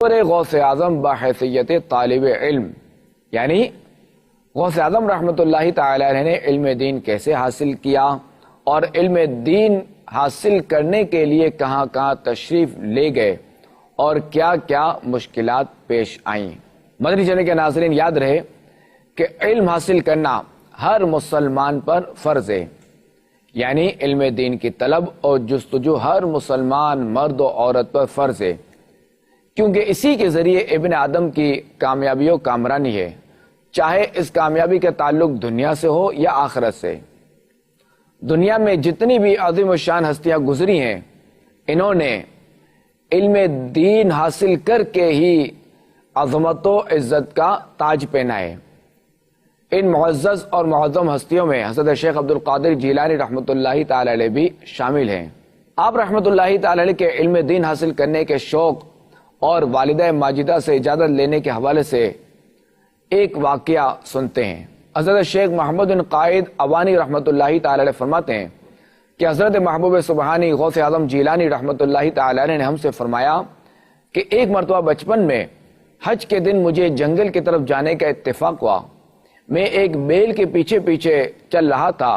اور غوث اعظم بحیثیت طالب علم، یعنی غوث اعظم رحمۃ اللہ تعالی علیہ نے علم دین کیسے حاصل کیا اور علم دین حاصل کرنے کے لیے کہاں کہاں تشریف لے گئے اور کیا کیا مشکلات پیش آئیں۔ مدنی چینل کے ناظرین، یاد رہے کہ علم حاصل کرنا ہر مسلمان پر فرض ہے، یعنی علم دین کی طلب اور جستجو ہر مسلمان مرد و عورت پر فرض ہے، کیونکہ اسی کے ذریعے ابن آدم کی کامیابی و کامرانی ہے، چاہے اس کامیابی کا تعلق دنیا سے ہو یا آخرت سے۔ دنیا میں جتنی بھی عظیم و شان ہستیاں گزری ہیں، انہوں نے علم دین حاصل کر کے ہی عظمت و عزت کا تاج پہنا ہے۔ ان معزز اور معظم ہستیوں میں حضرت شیخ عبد القادر جیلانی رحمۃ اللہ تعالی علیہ بھی شامل ہیں۔ آپ رحمۃ اللہ تعالی علیہ کے علم دین حاصل کرنے کے شوق اور والدہ ماجدہ سے اجازت لینے کے حوالے سے ایک واقعہ سنتے ہیں۔ حضرت شیخ محمد بن قائد اوانی رحمۃ اللہ تعالی علیہ فرماتے ہیں کہ حضرت محبوب سبحانی غوث اعظم جیلانی رحمۃ اللہ تعالی علیہ نے ہم سے فرمایا کہ ایک مرتبہ بچپن میں حج کے دن مجھے جنگل کی طرف جانے کا اتفاق ہوا۔ میں ایک بیل کے پیچھے پیچھے چل رہا تھا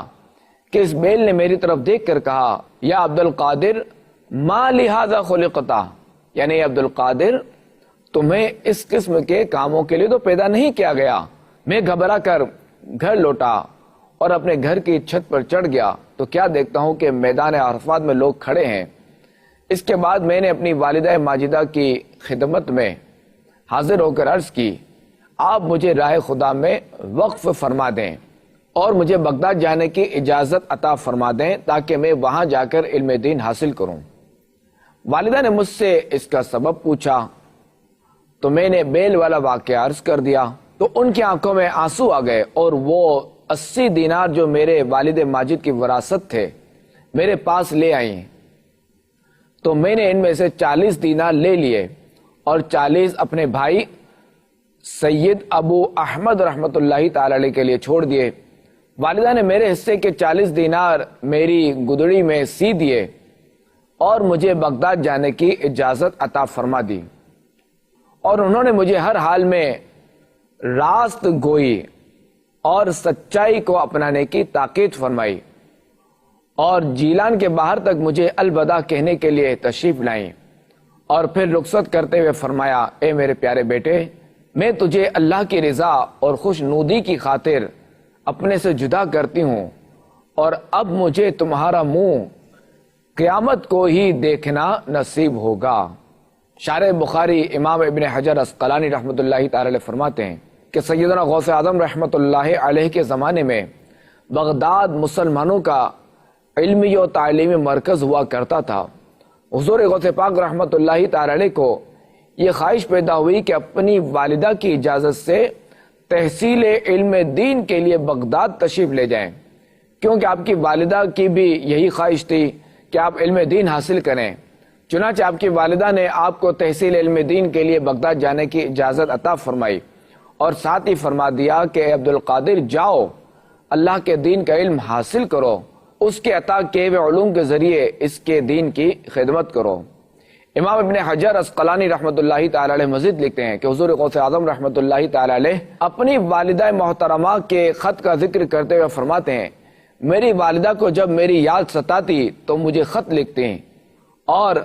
کہ اس بیل نے میری طرف دیکھ کر کہا، یا عبد القادر ما لہذا خلقتا، یعنی عبد القادر تمہیں اس قسم کے کاموں کے لیے تو پیدا نہیں کیا گیا۔ میں گھبرا کر گھر لوٹا اور اپنے گھر کی چھت پر چڑھ گیا تو کیا دیکھتا ہوں کہ میدان عرفات میں لوگ کھڑے ہیں۔ اس کے بعد میں نے اپنی والدہ ماجدہ کی خدمت میں حاضر ہو کر عرض کی، آپ مجھے راہ خدا میں وقف فرما دیں اور مجھے بغداد جانے کی اجازت عطا فرما دیں تاکہ میں وہاں جا کر علم دین حاصل کروں۔ والدہ نے مجھ سے اس کا سبب پوچھا تو میں نے بیل والا واقعہ عرض کر دیا تو ان کی آنکھوں میں آنسو آ گئے اور وہ 80 دینار جو میرے والد ماجد کی وراثت تھے میرے پاس لے آئیں، تو میں نے ان میں سے 40 دینار لے لیے اور 40 اپنے بھائی سید ابو احمد رحمت اللہ تعالی علیہ کے لیے چھوڑ دیے۔ والدہ نے میرے حصے کے 40 دینار میری گدڑی میں سی دیے اور مجھے بغداد جانے کی اجازت عطا فرما دی، اور انہوں نے مجھے ہر حال میں راست گوئی اور سچائی کو اپنانے کی تاکید فرمائی، اور جیلان کے باہر تک مجھے الوداع کہنے کے لیے تشریف لائیں، اور پھر رخصت کرتے ہوئے فرمایا، اے میرے پیارے بیٹے، میں تجھے اللہ کی رضا اور خوش نودی کی خاطر اپنے سے جدا کرتی ہوں، اور اب مجھے تمہارا منہ قیامت کو ہی دیکھنا نصیب ہوگا۔ شارح بخاری امام ابن حجر عسقلانی رحمۃ اللہ تعالی علیہ فرماتے ہیں کہ سیدنا غوث اعظم رحمۃ اللہ علیہ کے زمانے میں بغداد مسلمانوں کا علمی و تعلیمی مرکز ہوا کرتا تھا۔ حضور غوث پاک رحمۃ اللہ تعالی علیہ کو یہ خواہش پیدا ہوئی کہ اپنی والدہ کی اجازت سے تحصیل علم دین کے لیے بغداد تشریف لے جائیں، کیونکہ آپ کی والدہ کی بھی یہی خواہش تھی کہ آپ علم دین حاصل کریں۔ چنانچہ آپ کی والدہ نے آپ کو تحصیل علم دین کے لیے بغداد جانے کی اجازت عطا فرمائی، اور ساتھ ہی فرما دیا کہ عبد القادر جاؤ، اللہ کے دین کا علم حاصل کرو، اس کے عطا کیے ہوئے علوم کے ذریعے اس کے دین کی خدمت کرو۔ امام ابن حجر عسقلانی رحمۃ اللہ تعالی علیہ مزید لکھتے ہیں کہ حضور غوث اعظم رحمۃ اللہ تعالی علیہ اپنی والدہ محترمہ کے خط کا ذکر کرتے ہوئے فرماتے ہیں، میری والدہ کو جب میری یاد ستاتی تو مجھے خط لکھتی اور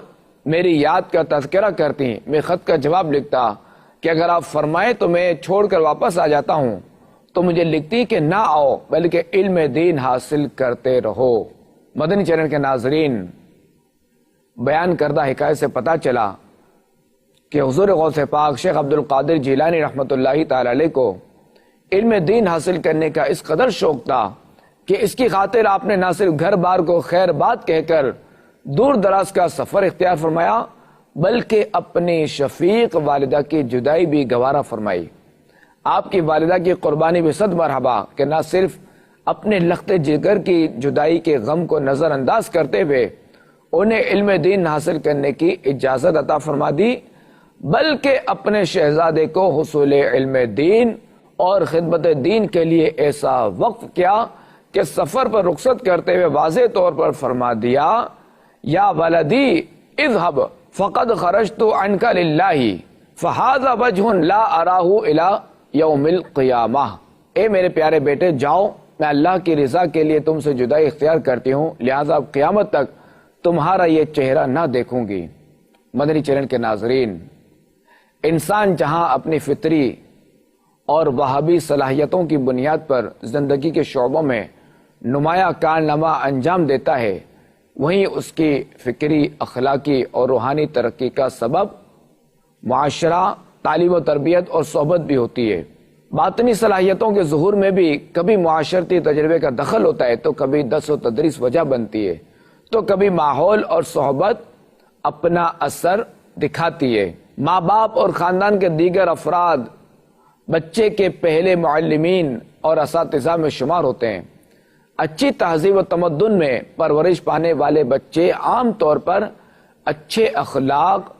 میری یاد کا تذکرہ کرتی، میں خط کا جواب لکھتا کہ اگر آپ فرمائیں تو میں چھوڑ کر واپس آ جاتا ہوں، تو مجھے لکھتی کہ نہ آؤ بلکہ علم دین حاصل کرتے رہو۔ مدنی چینل کے ناظرین، بیان کردہ حکایت سے پتہ چلا کہ حضور غوث پاک شیخ عبد القادر جیلانی رحمۃ اللہ تعالی علیہ کو علم دین حاصل کرنے کا اس قدر شوق تھا کہ اس کی خاطر آپ نے نہ صرف گھر بار کو خیر بات کہہ کر دور دراز کا سفر اختیار فرمایا، بلکہ اپنی شفیق والدہ کی جدائی بھی گوارا فرمائی۔ آپ کی والدہ کی قربانی بھی صد مرحبا کہ نہ صرف اپنے لخت جگر کی جدائی کے غم کو نظر انداز کرتے ہوئے انہیں علم دین حاصل کرنے کی اجازت عطا فرما دی، بلکہ اپنے شہزادے کو حصول علم دین اور خدمت دین کے لیے ایسا وقف کیا کہ سفر پر رخصت کرتے ہوئے واضح طور پر فرما دیا، یا ولدی اذهب فقد خرجت عنك للہ فہذا وجہ لا اراہ الی یوم القیامہ، اے میرے پیارے بیٹے جاؤ، میں اللہ کی رضا کے لیے تم سے جدائی اختیار کرتی ہوں، لہذا اب قیامت تک تمہارا یہ چہرہ نہ دیکھوں گی۔ مدنی چینل کے ناظرین، انسان جہاں اپنی فطری اور وہابی صلاحیتوں کی بنیاد پر زندگی کے شعبوں میں نمایاں کارنامہ انجام دیتا ہے، وہیں اس کی فکری، اخلاقی اور روحانی ترقی کا سبب معاشرہ، تعلیم و تربیت اور صحبت بھی ہوتی ہے۔ باطنی صلاحیتوں کے ظہور میں بھی کبھی معاشرتی تجربے کا دخل ہوتا ہے، تو کبھی درس و تدریس وجہ بنتی ہے، تو کبھی ماحول اور صحبت اپنا اثر دکھاتی ہے۔ ماں باپ اور خاندان کے دیگر افراد بچے کے پہلے معلمین اور اساتذہ میں شمار ہوتے ہیں۔ اچھی تہذیب و تمدن میں پرورش پانے والے بچے عام طور پر اچھے اخلاق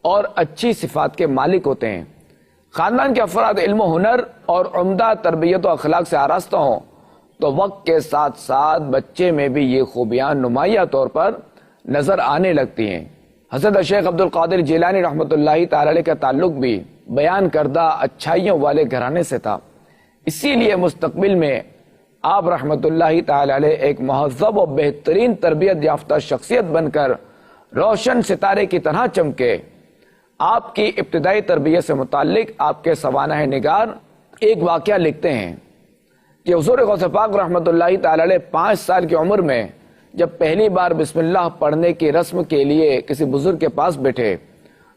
اور اچھی صفات کے مالک ہوتے ہیں۔ خاندان کے افراد علم و ہنر اور عمدہ تربیت و اخلاق سے آراستہ ہوں تو وقت کے ساتھ ساتھ بچے میں بھی یہ خوبیاں نمایاں طور پر نظر آنے لگتی ہیں۔ حضرت شیخ عبد القادر جیلانی رحمۃ اللہ تعالی علیہ کا تعلق بھی بیان کردہ اچھائیوں والے گھرانے سے تھا، اسی لیے مستقبل میں آپ رحمۃ اللہ تعالی علیہ ایک مہذب و بہترین تربیت یافتہ شخصیت بن کر روشن ستارے کی طرح چمکے۔ آپ کی ابتدائی تربیت سے متعلق آپ کے سوانح نگار ایک واقعہ لکھتے ہیں کہ حضور غوث پاک رحمۃ اللہ تعالی علیہ 5 سال کی عمر میں جب پہلی بار بسم اللہ پڑھنے کی رسم کے لیے کسی بزرگ کے پاس بیٹھے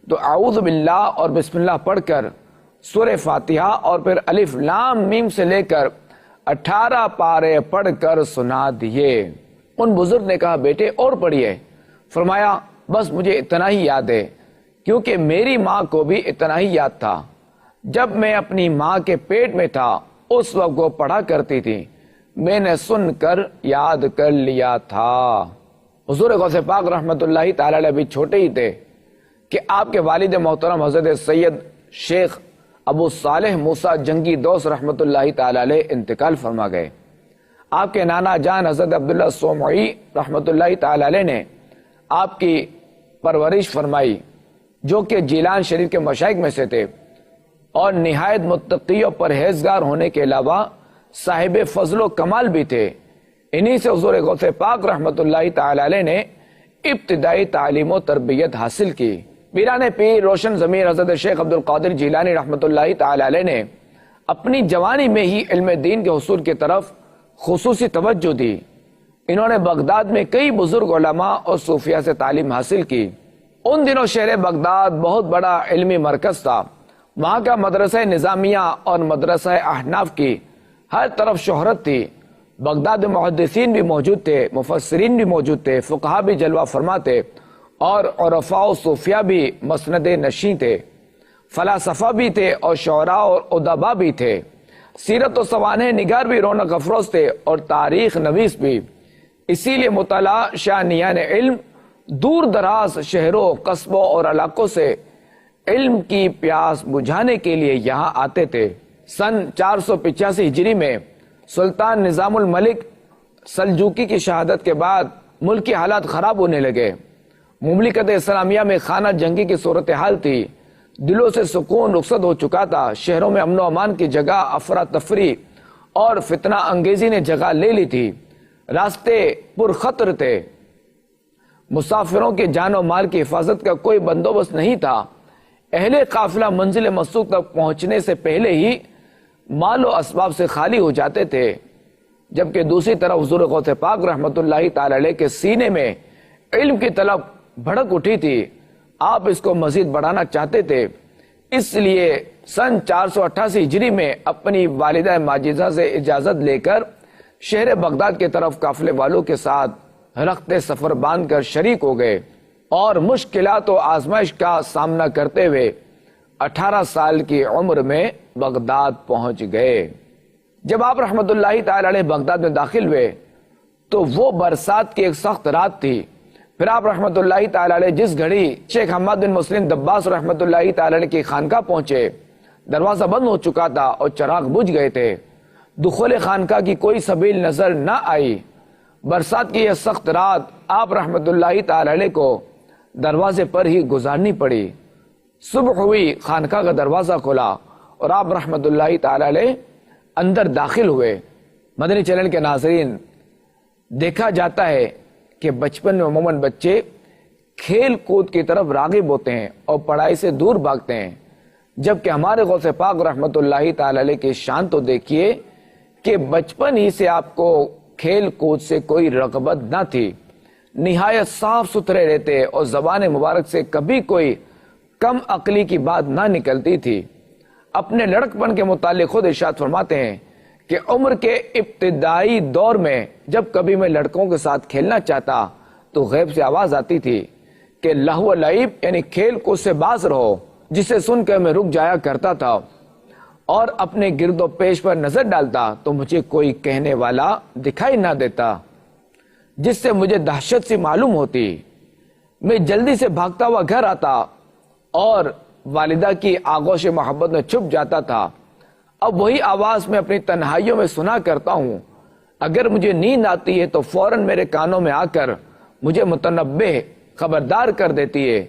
تو اعوذ باللہ اور بسم اللہ پڑھ کر سورہ فاتحہ اور پھر الف لام میم سے لے کر 18 پارے پڑھ کر سنا دیے۔ ان بزرگ نے کہا بیٹے اور پڑھیے۔ فرمایا بس مجھے اتنا ہی یاد ہے، کیونکہ میری ماں کو بھی اتنا ہی یاد تھا، جب میں اپنی ماں کے پیٹ میں تھا اس وقت وہ پڑھا کرتی تھی، میں نے سن کر یاد کر لیا تھا۔ حضور غوث پاک رحمۃ اللہ تعالی علیہ بھی چھوٹے ہی تھے کہ آپ کے والد محترم حضرت سید شیخ ابو صالح موسیٰ جنگی دوست رحمۃ اللہ تعالی علیہ انتقال فرما گئے۔ آپ کے نانا جان حضرت عبداللہ سومعی رحمۃ اللہ تعالی علیہ نے آپ کی پرورش فرمائی، جو کہ جیلان شریف کے مشائخ میں سے تھے اور نہایت متقی و پرہیزگار ہونے کے علاوہ صاحب فضل و کمال بھی تھے۔ انہی سے حضور غوث پاک رحمۃ اللہ تعالی علیہ نے ابتدائی تعلیم و تربیت حاصل کی۔ پیران پیر روشن ضمیر حضرت شیخ عبد القادر جیلانی رحمۃ اللہ تعالی علیہ نے اپنی جوانی میں ہی علم دین کے حصول کی طرف خصوصی توجہ دی۔ انہوں نے بغداد میں کئی بزرگ علماء اور صوفیاء سے تعلیم حاصل کی۔ ان دنوں شہر بغداد بہت بڑا علمی مرکز تھا، وہاں کا مدرسہ نظامیہ اور مدرسہ احناف کی ہر طرف شہرت تھی۔ بغداد میں محدثین بھی موجود تھے، مفسرین بھی موجود تھے، فقہا بھی جلوہ فرما تھے اور عرفاء و صوفیاء بھی مسند نشین تھے، فلاسفہ بھی تھے اور شعراء اور ادباء بھی تھے، سیرت و سوانح نگار بھی رونق افروز تھے اور تاریخ نویس بھی۔ اسی لیے مطلع شانیان علم دور دراز شہروں، قصبوں اور علاقوں سے علم کی پیاس بجھانے کے لیے یہاں آتے تھے۔ سن 485 ہجری میں سلطان نظام الملک سلجوقی کی شہادت کے بعد ملکی حالات خراب ہونے لگے۔ مملکت اسلامیہ میں خانہ جنگی کی صورتحال تھی، دلوں سے سکون رخصت ہو چکا تھا، شہروں میں امن و امان کی جگہ افراتفری اور فتنہ انگیزی نے جگہ لے لی تھی، راستے پرخطر تھے، مسافروں کے جان و مال کی حفاظت کا کوئی بندوبست نہیں تھا، اہل قافلہ منزل مسوق تک پہنچنے سے پہلے ہی مال و اسباب سے خالی ہو جاتے تھے، جبکہ دوسری طرف حضور غوث پاک رحمۃ اللہ تعالی علیہ کے سینے میں علم کی طلب بھڑک اٹھی تھی، آپ اس کو مزید بڑھانا چاہتے تھے۔ اس لیے سن 488 ہجری میں اپنی والدہ ماجدہ سے اجازت لے کر شہر بغداد کی طرف قافلے والوں کے ساتھ رخت سفر باندھ کر شریک ہو گئے اور مشکلات و آزمائش کا سامنا کرتے ہوئے 18 سال کی عمر میں بغداد پہنچ گئے۔ جب آپ رحمت اللہ تعالی علیہ بغداد میں داخل ہوئے تو وہ برسات کی ایک سخت رات تھی۔ پھر آپ رحمت اللہ تعالی علیہ جس گھڑی شیخ حماد بن مسلم دباس رحمت اللہ تعالی علیہ کی خانقاہ پہنچے، دروازہ بند ہو چکا تھا اور چراغ بجھ گئے تھے، دخول خانقاہ کی کوئی سبیل نظر نہ آئی۔ برسات کی یہ سخت رات آپ رحمت اللہ تعالی علیہ کو دروازے پر ہی گزارنی پڑی۔ صبح ہوئی، خانقاہ کا دروازہ کھلا اور آپ رحمت اللہ تعالی علیہ اندر داخل ہوئے۔ مدنی چینل کے ناظرین، دیکھا جاتا ہے کہ بچپن میں عموماً بچے کھیل کود کی طرف راغب ہوتے ہیں اور پڑھائی سے دور بھاگتے ہیں، جبکہ ہمارے غوث پاک رحمت اللہ تعالی علیہ کی شان تو دیکھیے کہ بچپن ہی سے آپ کو کھیل کود سے کوئی رغبت نہ تھی، نہایت صاف ستھرے رہتے اور زبان مبارک سے کبھی کوئی کم عقلی کی بات نہ نکلتی تھی۔ اپنے لڑکپن کے متعلق خود ارشاد فرماتے ہیں کہ عمر کے ابتدائی دور میں جب کبھی میں لڑکوں کے ساتھ کھیلنا چاہتا تو غیب سے آواز آتی تھی کہ لہو و لعب یعنی کھیل کود سے باز رہو، جسے سن کر میں رک جایا کرتا تھا اور اپنے گرد و پیش پر نظر ڈالتا تو مجھے کوئی کہنے والا دکھائی نہ دیتا، جس سے مجھے دہشت سی معلوم ہوتی۔ میں جلدی سے بھاگتا ہوا گھر آتا اور والدہ کی آغوش محبت میں چھپ جاتا تھا۔ اب وہی آواز میں اپنی تنہائیوں میں سنا کرتا ہوں۔ اگر مجھے نیند آتی ہے تو فوراً میرے کانوں میں آ کر مجھے متنبہ خبردار کر دیتی ہے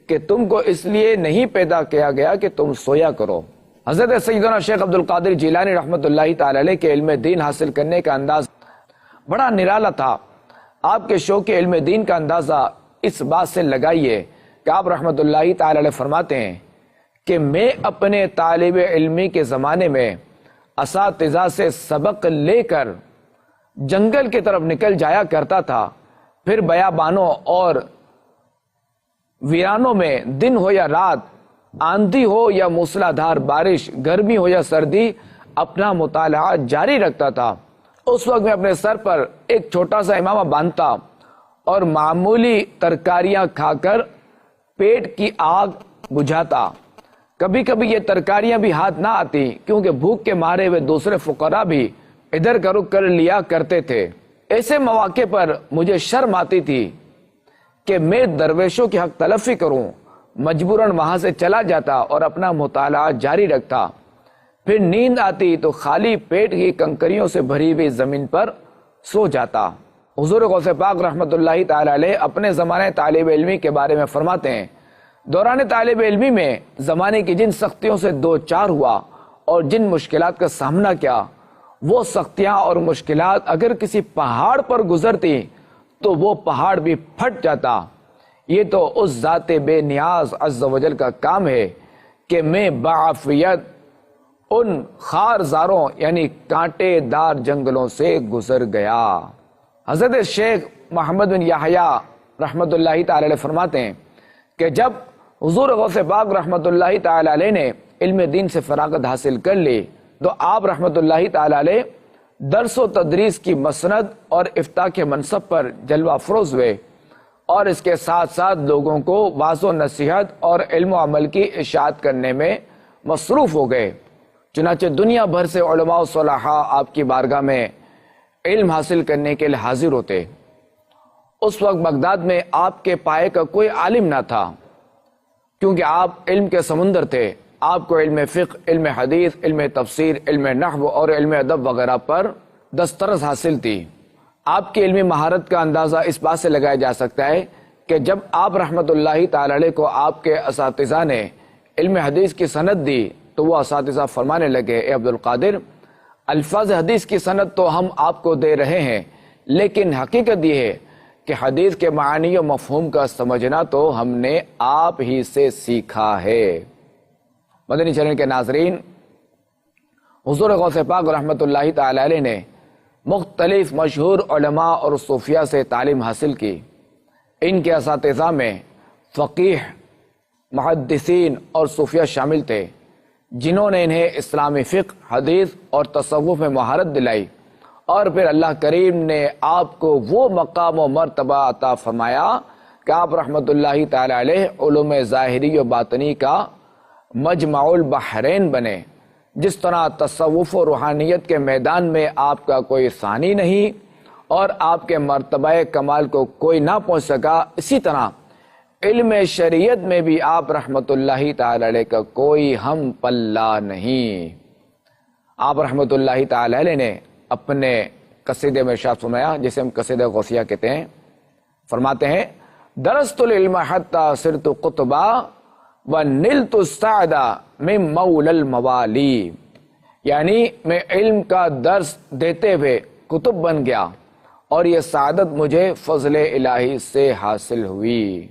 کہ تم کو اس لیے نہیں پیدا کیا گیا کہ تم سویا کرو۔ حضرت سیدنا شیخ عبد القادر جیلانی رحمت اللہ تعالی علیہ کے علم دین حاصل کرنے کا انداز بڑا نرالا تھا۔ آپ کے شوق علم دین کا اندازہ اس بات سے لگائیے کہ آپ رحمت اللہ تعالی علیہ فرماتے ہیں کہ میں اپنے طالب علمی کے زمانے میں اساتذہ سے سبق لے کر جنگل کی طرف نکل جایا کرتا تھا، پھر بیابانوں اور ویرانوں میں دن ہو یا رات، آندھی ہو یا موسلادھار بارش، گرمی ہو یا سردی، اپنا مطالعہ جاری رکھتا تھا۔ اس وقت میں اپنے سر پر ایک چھوٹا سا امامہ باندھتا اور معمولی ترکاریاں کھا کر پیٹ کی آگ بجھاتا۔ کبھی کبھی یہ ترکاریاں بھی ہاتھ نہ آتی کیونکہ بھوک کے مارے ہوئے دوسرے فقراء بھی ادھر کا رخ کر لیا کرتے تھے۔ ایسے مواقع پر مجھے شرم آتی تھی کہ میں درویشوں کی حق تلفی کروں، مجبوراً وہاں سے چلا جاتا اور اپنا مطالعہ جاری رکھتا۔ پھر نیند آتی تو خالی پیٹ کی کنکریوں سے بھری ہوئی زمین پر سو جاتا۔ حضور غوث پاک رحمت اللہ تعالی علیہ اپنے زمانے طالب علمی کے بارے میں فرماتے ہیں، دوران طالب علمی میں زمانے کی جن سختیوں سے دو چار ہوا اور جن مشکلات کا سامنا کیا، وہ سختیاں اور مشکلات اگر کسی پہاڑ پر گزرتی تو وہ پہاڑ بھی پھٹ جاتا۔ یہ تو اس ذات بے نیاز عز و جل کا کام ہے کہ میں بعافیت ان خارزاروں یعنی کانٹے دار جنگلوں سے گزر گیا۔ حضرت شیخ محمد بن یحییٰ رحمت اللہ تعالی علیہ فرماتے ہیں کہ جب حضور غوث پاک رحمت اللہ تعالی علیہ نے علم دین سے فراغت حاصل کر لی تو آپ رحمت اللہ تعالی علیہ درس و تدریس کی مسند اور افتاء کے منصب پر جلوہ افروز ہوئے اور اس کے ساتھ ساتھ لوگوں کو واعظ و نصیحت اور علم و عمل کی اشاعت کرنے میں مصروف ہو گئے۔ چنانچہ دنیا بھر سے علماء و صلاحاء آپ کی بارگاہ میں علم حاصل کرنے کے لیے حاضر ہوتے۔ اس وقت بغداد میں آپ کے پائے کا کوئی عالم نہ تھا کیونکہ آپ علم کے سمندر تھے۔ آپ کو علم فقہ، علم حدیث، علم تفسیر، علم نحو اور علم ادب وغیرہ پر دسترس حاصل تھی۔ آپ کی علمی مہارت کا اندازہ اس بات سے لگایا جا سکتا ہے کہ جب آپ رحمت اللہ تعالی علیہ کو آپ کے اساتذہ نے علم حدیث کی سند دی تو وہ اساتذہ فرمانے لگے، اے عبد القادر، الفاظ حدیث کی سند تو ہم آپ کو دے رہے ہیں، لیکن حقیقت یہ ہے کہ حدیث کے معنی و مفہوم کا سمجھنا تو ہم نے آپ ہی سے سیکھا ہے۔ مدنی چینل کے ناظرین، حضور غوث پاک رحمت اللہ تعالی علیہ نے مختلف مشہور علماء اور صوفیاء سے تعلیم حاصل کی۔ ان کے اساتذہ میں فقیہ، محدثین اور صوفیاء شامل تھے جنہوں نے انہیں اسلامی فقہ، حدیث اور تصوف میں مہارت دلائی، اور پھر اللہ کریم نے آپ کو وہ مقام و مرتبہ عطا فرمایا کہ آپ رحمت اللہ تعالی علیہ علوم ظاہری و باطنی کا مجمع البحرین بنے۔ جس طرح تصوف و روحانیت کے میدان میں آپ کا کوئی ثانی نہیں اور آپ کے مرتبہ کمال کو کوئی نہ پہنچ سکا، اسی طرح علم شریعت میں بھی آپ رحمت اللہ تعالی علیہ کا کوئی ہم پلہ نہیں۔ آپ رحمت اللہ تعالی علیہ نے اپنے قصیدے میں ارشاد فرمایا، جسے ہم قصیدہ غوثیہ کہتے ہیں، فرماتے ہیں، درست العلم حتی صرت قطبا وَنِلْتُ السَّعْدَ مِن مَوْلَى الْمَوَالِي، یعنی میں علم کا درس دیتے ہوئے کتب بن گیا اور یہ سعادت مجھے فضل الہی سے حاصل ہوئی۔